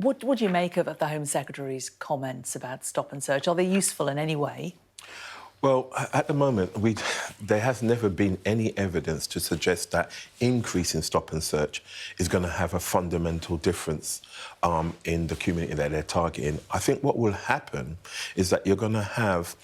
What do you make of the Home Secretary's comments about stop and search? Are they useful in any way? Well, at the moment, there has never been any evidence to suggest that increase in stop and search is going to have a fundamental difference in the community that they're targeting. I think what will happen is that you're going to have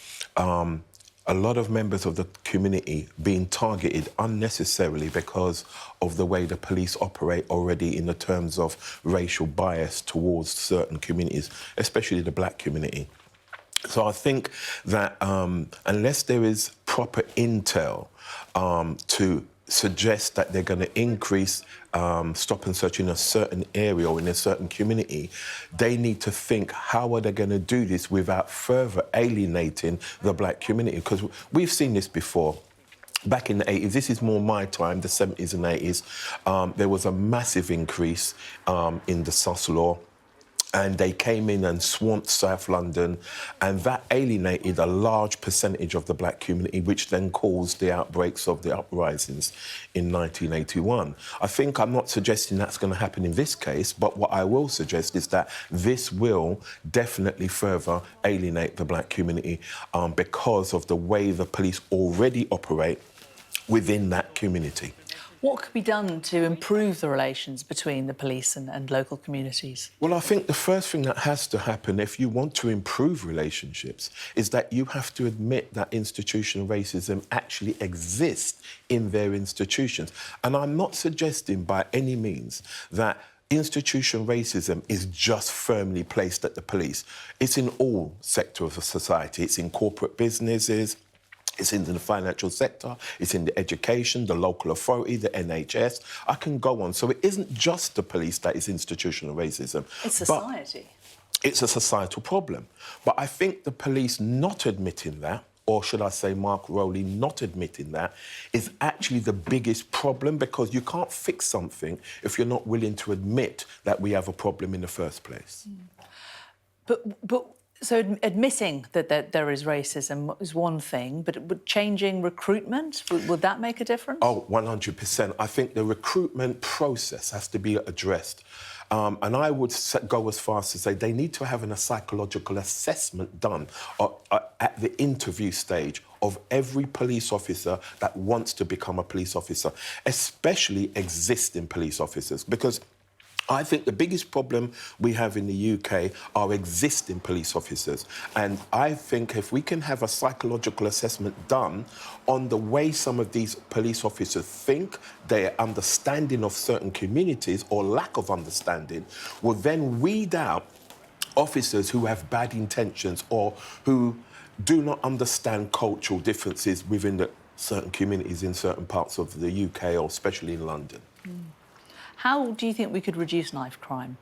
a lot of members of the community being targeted unnecessarily because of the way the police operate already in the terms of racial bias towards certain communities, especially the black community. So I think that unless there is proper intel to suggest that they're going to increase stop and search in a certain area or in a certain community, they need to think, how are they going to do this without further alienating the black community? Because we've seen this before. Back in the 80s, this is more my time, the 70s and 80s, there was a massive increase in the sus law. And they came in and swamped South London, and that alienated a large percentage of the black community, which then caused the outbreaks of the uprisings in 1981. I'm not suggesting that's going to happen in this case, but what I will suggest is that this will definitely further alienate the black community because of the way the police already operate within that community. What could be done to improve the relations between the police and local communities? Well, I think the first thing that has to happen if you want to improve relationships is that you have to admit that institutional racism actually exists in their institutions. And I'm not suggesting by any means that institutional racism is just firmly placed at the police. It's in all sectors of society. It's in corporate businesses, it's in the financial sector, it's in the education, the local authority, the NHS. I can go on. So it isn't just the police that is institutional racism. It's society. It's a societal problem. But I think the police not admitting that, or should I say Mark Rowley not admitting that, is actually the biggest problem, because you can't fix something if you're not willing to admit that we have a problem in the first place. So admitting that there is racism is one thing, but changing recruitment, would that make a difference? Oh, 100%. I think the recruitment process has to be addressed. And I would go as far as to say they need to have a psychological assessment done at the interview stage of every police officer that wants to become a police officer, especially existing police officers, because I think the biggest problem we have in the UK are existing police officers. And I think if we can have a psychological assessment done on the way some of these police officers think, their understanding of certain communities or lack of understanding, will then weed out officers who have bad intentions or who do not understand cultural differences within the certain communities in certain parts of the UK, or especially in London. How do you think we could reduce knife crime?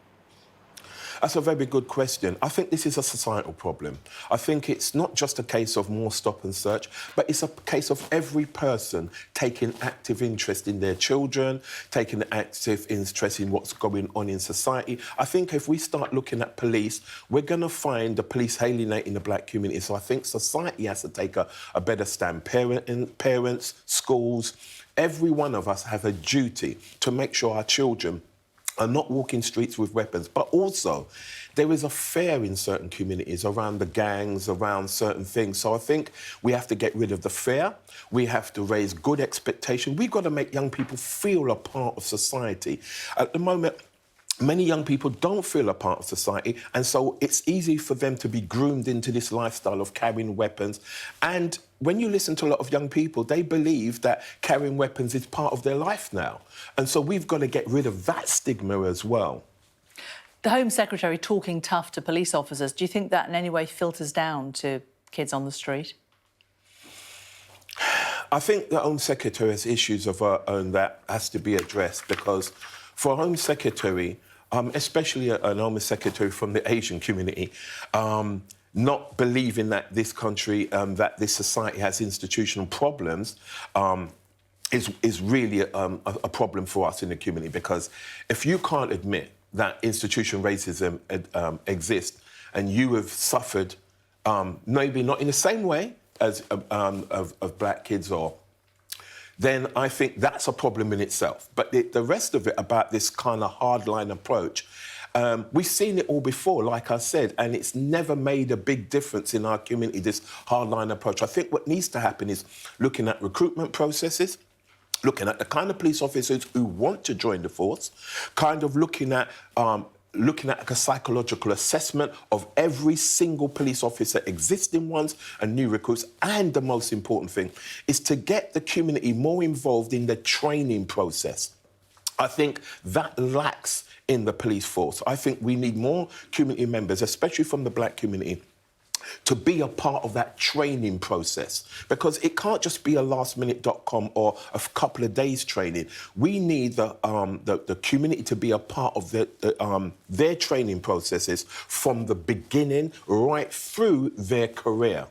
That's a very good question. I think this is a societal problem. I think it's not just a case of more stop and search, but it's a case of every person taking active interest in their children, taking active interest in what's going on in society. I think if we start looking at police, we're going to find the police alienating the black community. So I think society has to take a better stand. Parents, schools, every one of us have a duty to make sure our children are not walking streets with weapons. But also, there is a fear in certain communities around the gangs, around certain things. So I think we have to get rid of the fear. We have to raise good expectation. We've got to make young people feel a part of society. At the moment, many young people don't feel a part of society, and so it's easy for them to be groomed into this lifestyle of carrying weapons. And when you listen to a lot of young people, they believe that carrying weapons is part of their life now. And so we've got to get rid of that stigma as well. The Home Secretary talking tough to police officers, do you think that in any way filters down to kids on the street? I think the Home Secretary has issues of her own that has to be addressed, because for a Home Secretary, especially an Home Secretary from the Asian community, not believing that this country, that this society has institutional problems, is really a problem for us in the community. Because if you can't admit that institutional racism exists and you have suffered, maybe not in the same way as of black kids, or then I think that's a problem in itself. But the rest of it about this kind of hardline approach, We've seen it all before, like I said, and it's never made a big difference in our community, this hardline approach. I think what needs to happen is looking at recruitment processes, looking at the kind of police officers who want to join the force, kind of looking at a psychological assessment of every single police officer, existing ones and new recruits, and the most important thing is to get the community more involved in the training process. I think that lacks in the police force. I think we need more community members, especially from the black community, to be a part of that training process, because it can't just be a lastminute.com or a couple of days training. We need the community to be a part of their training processes from the beginning right through their career.